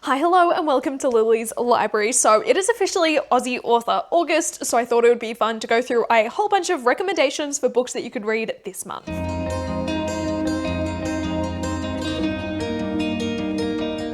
Hi, hello, and welcome to Lily's Library. So it is officially Aussie Author August, so I thought it would be fun to go through a whole bunch of recommendations for books that you could read this month.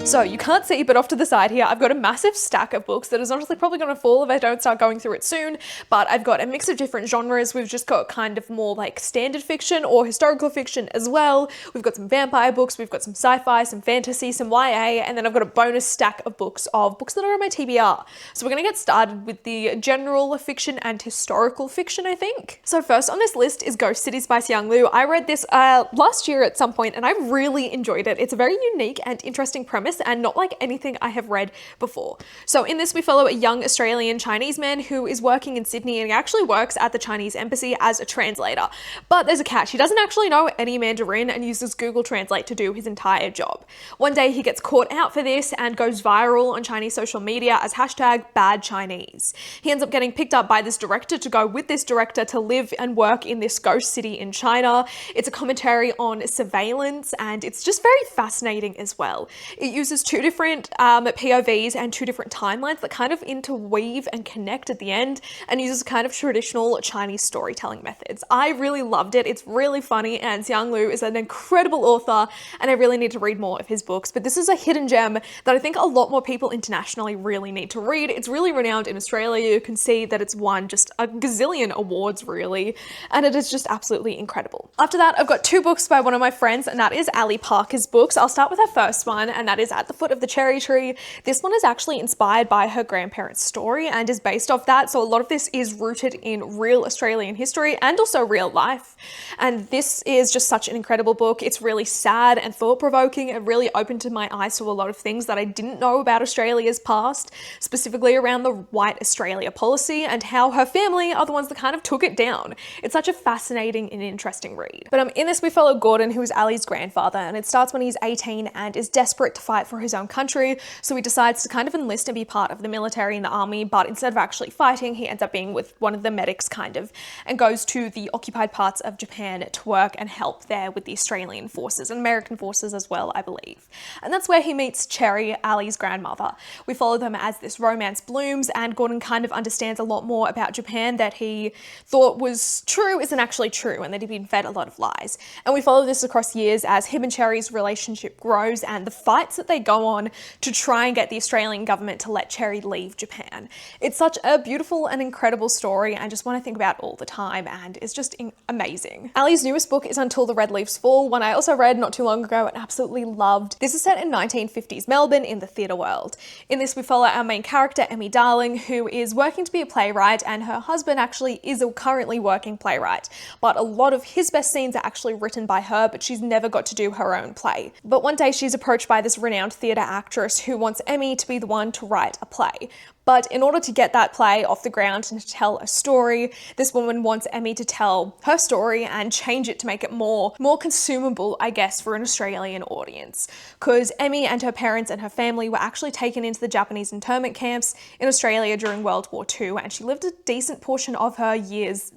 So you can't see, but off to the side here, I've got a massive stack of books that is honestly probably going to fall if I don't start going through it soon, but I've got a mix of different genres. We've just got kind of more like standard fiction or historical fiction as well. We've got some vampire books, we've got some sci-fi, some fantasy, some YA, and then I've got a bonus stack of books that are on my TBR. So we're going to get started with the general fiction and historical fiction, I think. So first on this list is Ghost Cities by Xiang Lu. I read this last year at some point and I really enjoyed it. It's a very unique and interesting premise and not like anything I have read before. So in this we follow a young Australian Chinese man who is working in Sydney, and he actually works at the Chinese embassy as a translator. But there's a catch, he doesn't actually know any Mandarin and uses Google Translate to do his entire job. One day he gets caught out for this and goes viral on Chinese social media as #BadChinese. He ends up getting picked up by this director to go with this director to live and work in this ghost city in China. It's a commentary on surveillance and it's just very fascinating as well. It uses two different POVs and two different timelines that kind of interweave and connect at the end, and uses kind of traditional Chinese storytelling methods. I really loved it. It's really funny, and Xiang Lu is an incredible author and I really need to read more of his books, but this is a hidden gem that I think a lot more people internationally really need to read. It's really renowned in Australia. You can see that it's won just a gazillion awards really, and it is just absolutely incredible. After that, I've got two books by one of my friends, and that is Ali Parker's books. I'll start with her first one, and that is At the Foot of the Cherry Tree. This one is actually inspired by her grandparents' story and is based off that, so a lot of this is rooted in real Australian history and also real life. And this is just such an incredible book. It's really sad and thought-provoking. It really opened my eyes to a lot of things that I didn't know about Australia's past, specifically around the White Australia policy and how her family are the ones that kind of took it down. It's such a fascinating and interesting read. But in this we follow Gordon, who is Ali's grandfather, and it starts when he's 18 and is desperate to fight for his own country, so he decides to kind of enlist and be part of the military and the army, but instead of actually fighting, he ends up being with one of the medics kind of, and goes to the occupied parts of Japan to work and help there with the Australian forces and American forces as well, I believe. And that's where he meets Cherry, Ali's grandmother. We follow them as this romance blooms, and Gordon kind of understands a lot more about Japan that he thought was true isn't actually true, and that he'd been fed a lot of lies. And we follow this across years as him and Cherry's relationship grows and the fights that they go on to try and get the Australian government to let Cherry leave Japan. It's such a beautiful and incredible story and just one I think about all the time, and it's just amazing. Ali's newest book is Until the Red Leaves Fall, one I also read not too long ago and absolutely loved. This is set in 1950s Melbourne in the theatre world. In this we follow our main character, Emmy Darling, who is working to be a playwright, and her husband actually is a currently working playwright, but a lot of his best scenes are actually written by her, but she's never got to do her own play. But one day she's approached by this renowned theatre actress who wants Emmy to be the one to write a play. But in order to get that play off the ground and to tell a story, this woman wants Emmy to tell her story and change it to make it more consumable, I guess, for an Australian audience. Because Emmy and her parents and her family were actually taken into the Japanese internment camps in Australia during World War II, and she lived a decent portion of her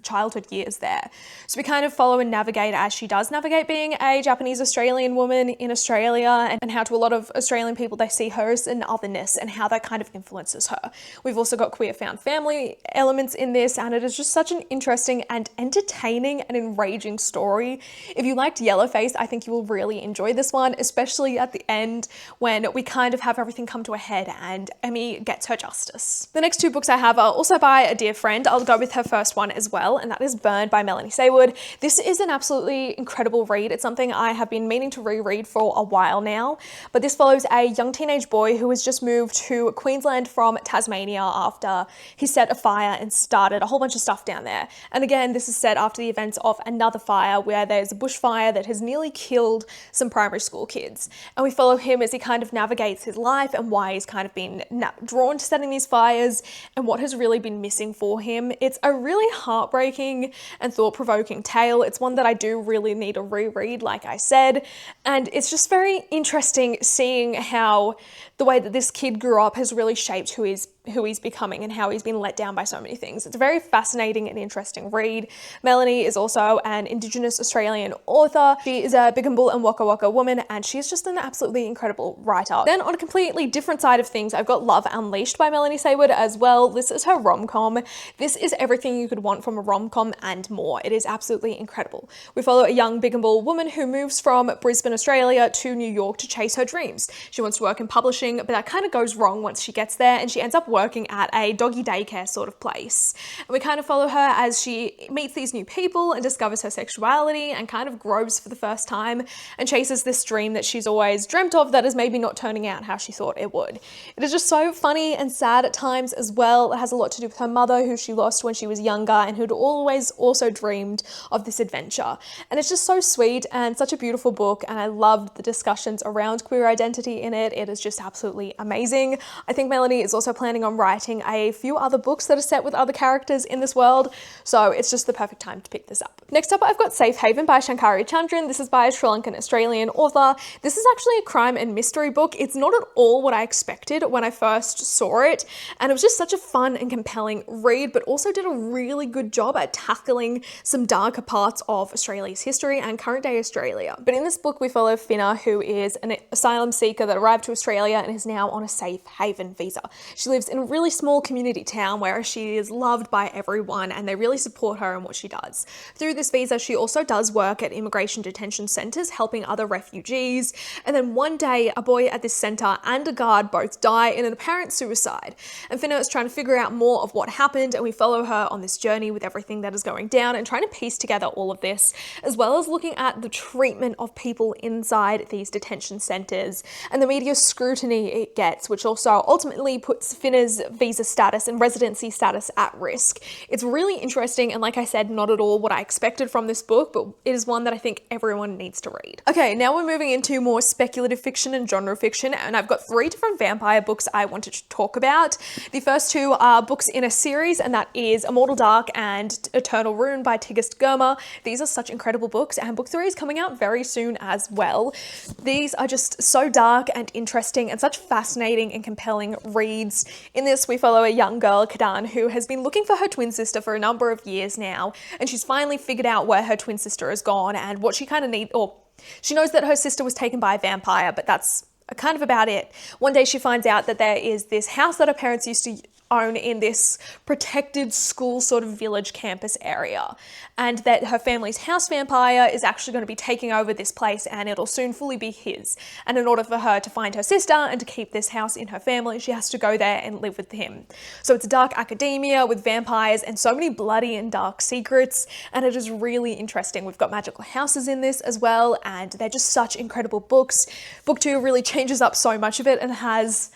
childhood years there. So we kind of follow and navigate as she does navigate being a Japanese Australian woman in Australia, and how to a lot of Australian people they see her as an otherness and how that kind of influences her. We've also got queer found family elements in this, and it is just such an interesting and entertaining and enraging story. If you liked Yellowface, I think you will really enjoy this one, especially at the end when we kind of have everything come to a head and Emmy gets her justice. The next two books I have are also by a dear friend. I'll go with her first one as well, and that is Burned by Melanie Saywood. This is an absolutely incredible read. It's something I have been meaning to reread for a while now, but this follows a young teenage boy who has just moved to Queensland from Tasmania after he set a fire and started a whole bunch of stuff down there. And again, this is set after the events of another fire where there's a bushfire that has nearly killed some primary school kids. And we follow him as he kind of navigates his life and why he's kind of been drawn to setting these fires and what has really been missing for him. It's a really heartbreaking and thought-provoking tale. It's one that I do really need to reread, like I said. And it's just very interesting seeing how the way that this kid grew up has really shaped who he's who he's becoming and how he's been let down by so many things. It's a very fascinating and interesting read. Melanie is also an Indigenous Australian author. She is a Bigambul and Waka Waka woman, and she's just an absolutely incredible writer. Then on a completely different side of things, I've got Love Unleashed by Melanie Saywood as well. This is her rom-com. This is everything you could want from a rom-com and more. It is absolutely incredible. We follow a young Bigambul woman who moves from Brisbane, Australia to New York to chase her dreams. She wants to work in publishing, but that kind of goes wrong once she gets there, and she ends up working at a doggy daycare sort of place. And we kind of follow her as she meets these new people and discovers her sexuality and kind of grows for the first time and chases this dream that she's always dreamt of that is maybe not turning out how she thought it would. It is just so funny and sad at times as well. It has a lot to do with her mother, who she lost when she was younger and who'd always also dreamed of this adventure. And it's just so sweet and such a beautiful book, and I loved the discussions around queer identity in it. It is just absolutely amazing. I think Melanie is also planning on writing a few other books that are set with other characters in this world, so it's just the perfect time to pick this up. Next up, I've got Safe Haven by Shankari Chandran. This is by a Sri Lankan Australian author. This is actually a crime and mystery book. It's not at all what I expected when I first saw it, and it was just such a fun and compelling read, but also did a really good job at tackling some darker parts of Australia's history and current day Australia. But in this book, we follow Finna, who is an asylum seeker that arrived to Australia and is now on a safe haven visa. She lives in a really small community town where she is loved by everyone and they really support her in what she does. Through this visa, she also does work at immigration detention centres helping other refugees. And then one day, a boy at this centre and a guard both die in an apparent suicide. And Finna is trying to figure out more of what happened, and we follow her on this journey with everything that is going down and trying to piece together all of this, as well as looking at the treatment of people inside these detention centres and the media scrutiny it gets, which also ultimately puts Finna's visa status and residency status at risk. It's really interesting, and like I said, not at all what I expected from this book, but it is one that I think everyone needs to read. Okay, now we're moving into more speculative fiction and genre fiction, and I've got 3 different vampire books I wanted to talk about. The first 2 are books in a series, and that is Immortal Dark and Eternal Rune by Tigist Gurma. These are such incredible books, and book 3 is coming out very soon as well. These are just so dark and interesting and such fascinating and compelling reads. In this, we follow a young girl, Kadan, who has been looking for her twin sister for a number of years now, and she's finally figured out where her twin sister has gone and what she kind of needs, or she knows that her sister was taken by a vampire, but that's kind of about it. One day she finds out that there is this house that her parents used to own in this protected school sort of village campus area, and that her family's house vampire is actually going to be taking over this place and it'll soon fully be his. And in order for her to find her sister and to keep this house in her family, she has to go there and live with him. So it's dark academia with vampires and so many bloody and dark secrets, and it is really interesting. We've got magical houses in this as well, and they're just such incredible books. Book 2 really changes up so much of it and has,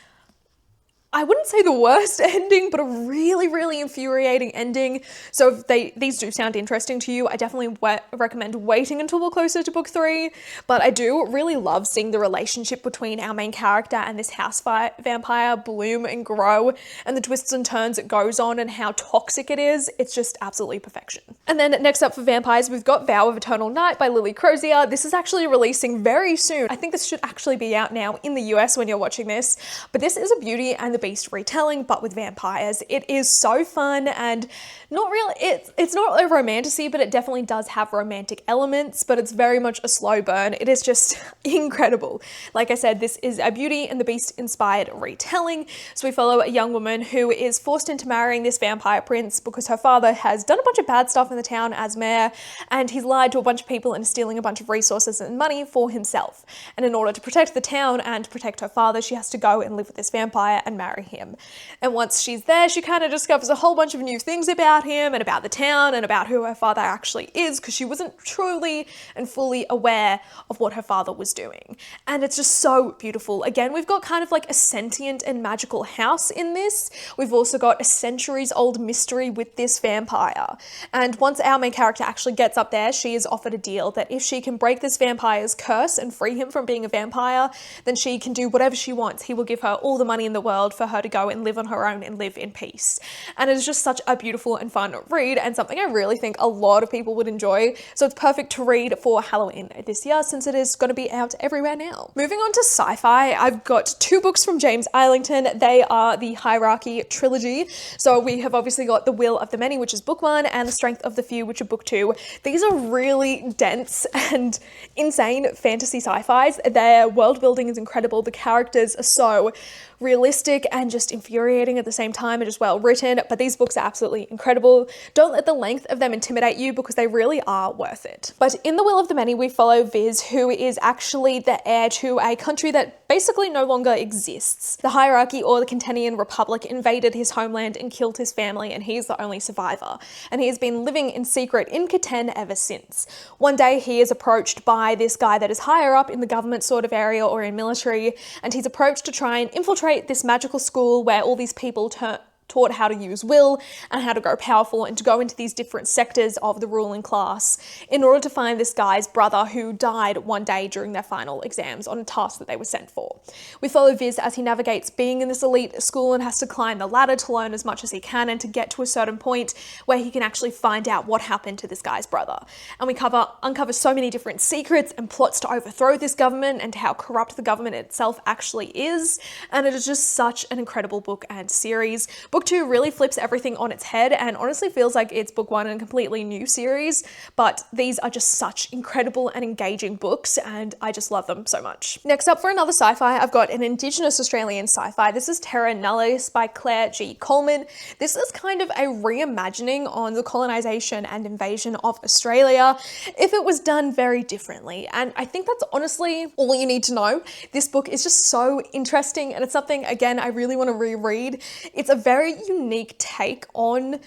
I wouldn't say the worst ending, but a really, really infuriating ending. So if these do sound interesting to you, I definitely recommend waiting until we're closer to book 3. But I do really love seeing the relationship between our main character and this house vampire bloom and grow, and the twists and turns it goes on and how toxic it is. It's just absolutely perfection. And then next up for vampires, we've got Vow of Eternal Night by Lily Crozier. This is actually releasing very soon. I think this should actually be out now in the US when you're watching this, but this is a Beauty and the Beast retelling, but with vampires. It is so fun and not really, it's not a romantasy, but it definitely does have romantic elements, but it's very much a slow burn. It is just incredible. Like I said, this is a Beauty and the Beast inspired retelling. So we follow a young woman who is forced into marrying this vampire prince because her father has done a bunch of bad stuff in the town as mayor, and he's lied to a bunch of people and stealing a bunch of resources and money for himself. And in order to protect the town and protect her father, she has to go and live with this vampire and marry him. And once she's there, she kind of discovers a whole bunch of new things about him and about the town and about who her father actually is, because she wasn't truly and fully aware of what her father was doing. And it's just so beautiful. Again, we've got kind of like a sentient and magical house in this. We've also got a centuries-old mystery with this vampire. And once our main character actually gets up there, she is offered a deal that if she can break this vampire's curse and free him from being a vampire, then she can do whatever she wants. He will give her all the money in the world for her to to go and live on her own and live in peace. And it is just such a beautiful and fun read, and something I really think a lot of people would enjoy. So it's perfect to read for Halloween this year, since it is going to be out everywhere now. Moving on to sci-fi, I've got 2 books from James Islington. They are the Hierarchy trilogy. So we have obviously got The Will of the Many, which is book 1, and The Strength of the Few, which are book 2. These are really dense and insane fantasy sci-fis. Their world building is incredible. The characters are so realistic and just infuriating at the same time, and just well written, but these books are absolutely incredible. Don't let the length of them intimidate you, because they really are worth it. But in The Will of the Many, we follow Viz, who is actually the heir to a country that basically no longer exists. The Hierarchy, or the Contenian Republic, invaded his homeland and killed his family, and he's the only survivor. And he has been living in secret in Catan ever since. One day he is approached by this guy that is higher up in the government sort of area, or in military, and he's approached to try and infiltrate this magical school where all these people taught how to use will and how to grow powerful, and to go into these different sectors of the ruling class in order to find this guy's brother who died one day during their final exams on a task that they were sent for. We follow Viz as he navigates being in this elite school and has to climb the ladder to learn as much as he can, and to get to a certain point where he can actually find out what happened to this guy's brother. And we uncover so many different secrets and plots to overthrow this government, and how corrupt the government itself actually is. And it is just such an incredible book and series. Book 2 really flips everything on its head, and honestly feels like it's book 1 in a completely new series, but these are just such incredible and engaging books, and I just love them so much. Next up, for another sci-fi, I've got an Indigenous Australian sci-fi. This is Terra Nullius by Claire G. Coleman. This is kind of a reimagining on the colonization and invasion of Australia, if it was done very differently, and I think that's honestly all you need to know. This book is just so interesting, and it's something, again, I really want to reread. It's a very unique take on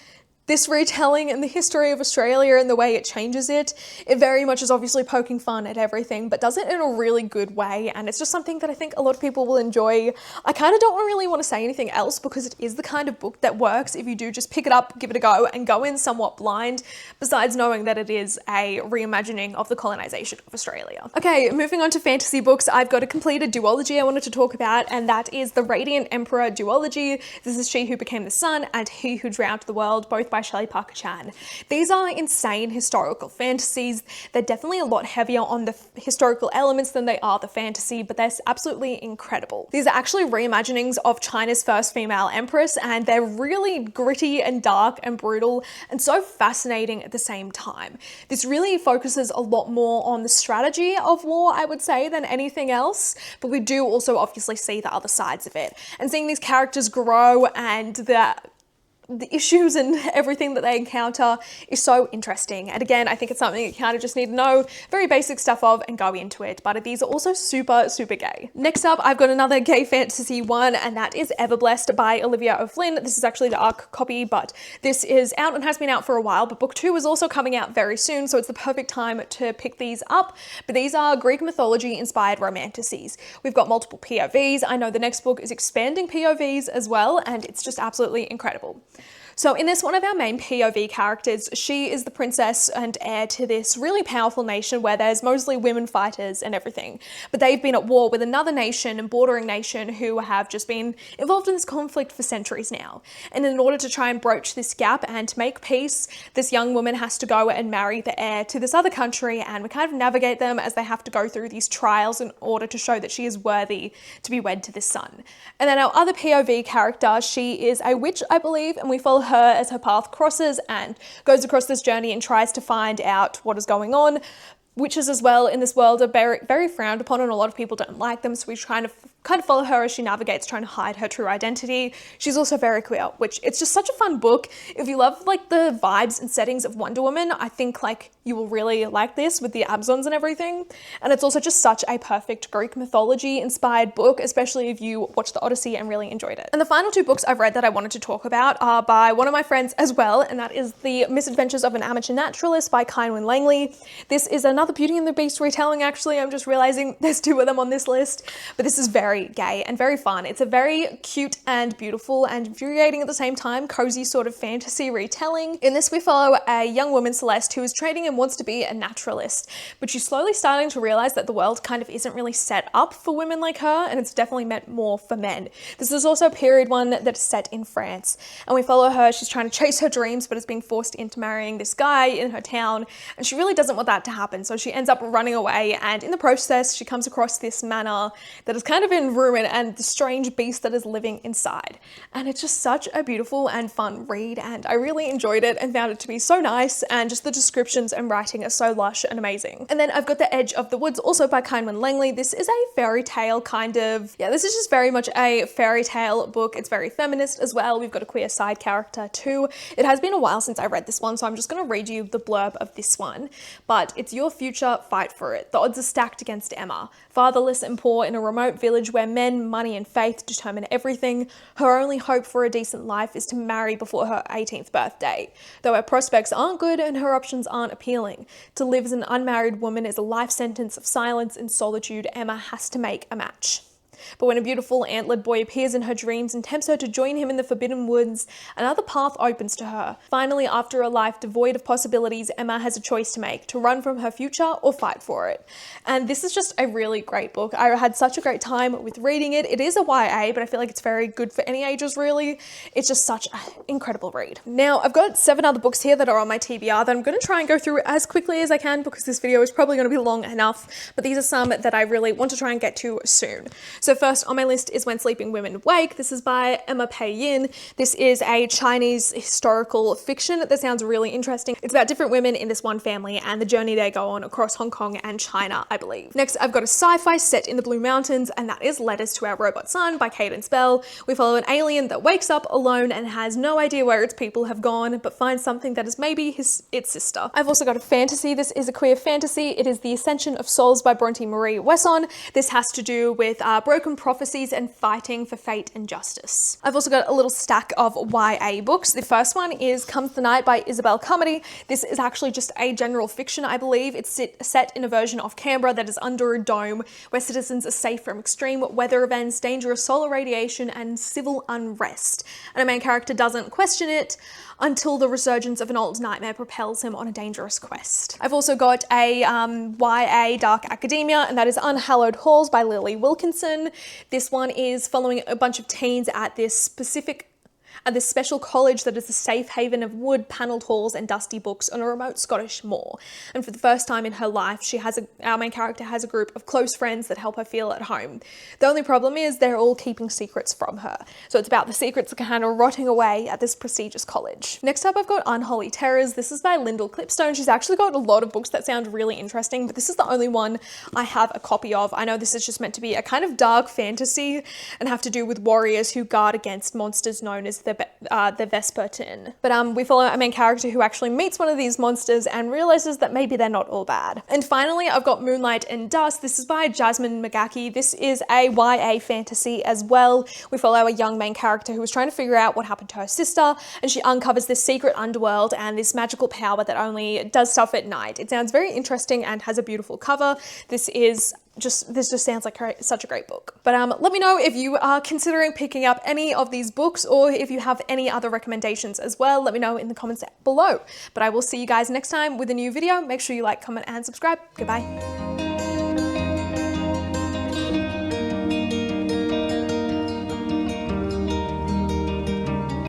this retelling and the history of Australia and the way it changes it. It very much is obviously poking fun at everything, but does it in a really good way, and it's just something that I think a lot of people will enjoy. I kind of don't really want to say anything else, because it is the kind of book that works if you do just pick it up, give it a go, and go in somewhat blind, besides knowing that it is a reimagining of the colonization of Australia. Okay, moving on to fantasy books, I've got a completed duology I wanted to talk about, and that is the Radiant Emperor duology. This is She Who Became the Sun and He Who Drowned the World, both by Shelley Parker Chan. These are insane historical fantasies. They're definitely a lot heavier on the historical elements than they are the fantasy, but they're absolutely incredible. These are actually reimaginings of China's first female empress, and they're really gritty and dark and brutal, and so fascinating at the same time. This really focuses a lot more on the strategy of war, I would say, than anything else, but we do also obviously see the other sides of it. And seeing these characters grow and the issues and everything that they encounter is so interesting. And again, I think it's something you kind of just need to know very basic stuff of and go into it, but these are also super, super gay. Next up, I've got another gay fantasy one, and that is Everblessed by Olivia O'Flynn. This is actually the ARC copy, but this is out and has been out for a while, but book 2 is also coming out very soon, so it's the perfect time to pick these up. But these are Greek mythology inspired romanticises. We've got multiple POVs. I know the next book is expanding POVs as well, and it's just absolutely incredible. So in this, one of our main POV characters, she is the princess and heir to this really powerful nation where there's mostly women fighters and everything. But they've been at war with another nation and bordering nation who have just been involved in this conflict for centuries now. And in order to try and broach this gap and to make peace, this young woman has to go and marry the heir to this other country, and we kind of navigate them as they have to go through these trials in order to show that she is worthy to be wed to this son. And then our other POV character, she is a witch, I believe, and we follow her as her path crosses and goes across this journey and tries to find out what is going on. Witches as well in this world are very, very frowned upon, and a lot of people don't like them, so we kind of follow her as she navigates trying to hide her true identity. She's also very queer, which it's just such a fun book. If you love like the vibes and settings of Wonder Woman, I think like you will really like this with the Amazons and everything. And it's also just such a perfect Greek mythology inspired book, especially if you watched the Odyssey and really enjoyed it. And the final 2 books I've read that I wanted to talk about are by one of my friends as well, and that is The Misadventures of an Amateur Naturalist by Kynwyn Langley. This is another Beauty and the Beast retelling, actually. I'm just realizing there's 2 of them on this list, but this is very very gay and very fun. It's a very cute and beautiful and infuriating at the same time, cozy sort of fantasy retelling. In this, we follow a young woman, Celeste, who is training and wants to be a naturalist, but she's slowly starting to realize that the world kind of isn't really set up for women like her, and it's definitely meant more for men. This is also a period one that is set in France, and we follow her. She's trying to chase her dreams, but is being forced into marrying this guy in her town, and she really doesn't want that to happen, so she ends up running away, and in the process, she comes across this manor that is kind of in ruin and the strange beast that is living inside. And it's just such a beautiful and fun read, and I really enjoyed it and found it to be so nice, and just the descriptions and writing are so lush and amazing. And then I've got The Edge of the Woods, also by Kindman Langley. This is a fairy tale kind of, this is just very much a fairy tale book. It's very feminist as well. We've got a queer side character too. It has been a while since I read this one, so I'm just going to read you the blurb of this one. But it's your future, fight for it. The odds are stacked against Emma. Fatherless and poor in a remote village where men, money and faith determine everything, her only hope for a decent life is to marry before her 18th birthday. Though her prospects aren't good and her options aren't appealing. To live as an unmarried woman is a life sentence of silence and solitude. Emma has to make a match. But when a beautiful antlered boy appears in her dreams and tempts her to join him in the Forbidden Woods, another path opens to her. Finally, after a life devoid of possibilities, Emma has a choice to make, to run from her future or fight for it. And this is just a really great book. I had such a great time with reading it. It is a YA, but I feel like it's very good for any ages, really. It's just such an incredible read. Now, I've got 7 other books here that are on my TBR that I'm going to try and go through as quickly as I can because this video is probably going to be long enough, but these are some that I really want to try and get to soon. So first on my list is When Sleeping Women Wake. This is by Emma Pei Yin. This is a Chinese historical fiction that sounds really interesting. It's about different women in this one family and the journey they go on across Hong Kong and China, I believe. Next, I've got a sci-fi set in the Blue Mountains, and that is Letters to Our Robot Son by Cadence Bell. We follow an alien that wakes up alone and has no idea where its people have gone, but finds something that is maybe its sister. I've also got a fantasy. This is a queer fantasy. It is The Ascension of Souls by Bronte Marie Wesson. This has to do with broken prophecies and fighting for fate and justice. I've also got a little stack of YA books. The first one is Comes the Night by Isabel Carmody. This is actually just a general fiction, I believe. It's set in a version of Canberra that is under a dome where citizens are safe from extreme weather events, dangerous solar radiation, and civil unrest. And our main character doesn't question it until the resurgence of an old nightmare propels him on a dangerous quest. I've also got a YA dark academia, and that is Unhallowed Halls by Lily Wilkinson. This one is following a bunch of teens at this special college that is a safe haven of wood, panelled halls and dusty books on a remote Scottish moor. And for the first time in her life, our main character has a group of close friends that help her feel at home. The only problem is they're all keeping secrets from her. So it's about the secrets kind of rotting away at this prestigious college. Next up, I've got Unholy Terrors. This is by Lyndall Clipstone. She's actually got a lot of books that sound really interesting, but this is the only one I have a copy of. I know this is just meant to be a kind of dark fantasy and have to do with warriors who guard against monsters known as the Vespertine. But we follow a main character who actually meets one of these monsters and realizes that maybe they're not all bad. And finally, I've got Moonlight and Dust. This is by Jasmine McGackie. This is a YA fantasy as well. We follow a young main character who is trying to figure out what happened to her sister, and she uncovers this secret underworld and this magical power that only does stuff at night. It sounds very interesting and has a beautiful cover. This just sounds like such a great book. But let me know if you are considering picking up any of these books, or if you have any other recommendations as well. Let me know in the comments below. But I will see you guys next time with a new video. Make sure you like, comment and subscribe. Goodbye.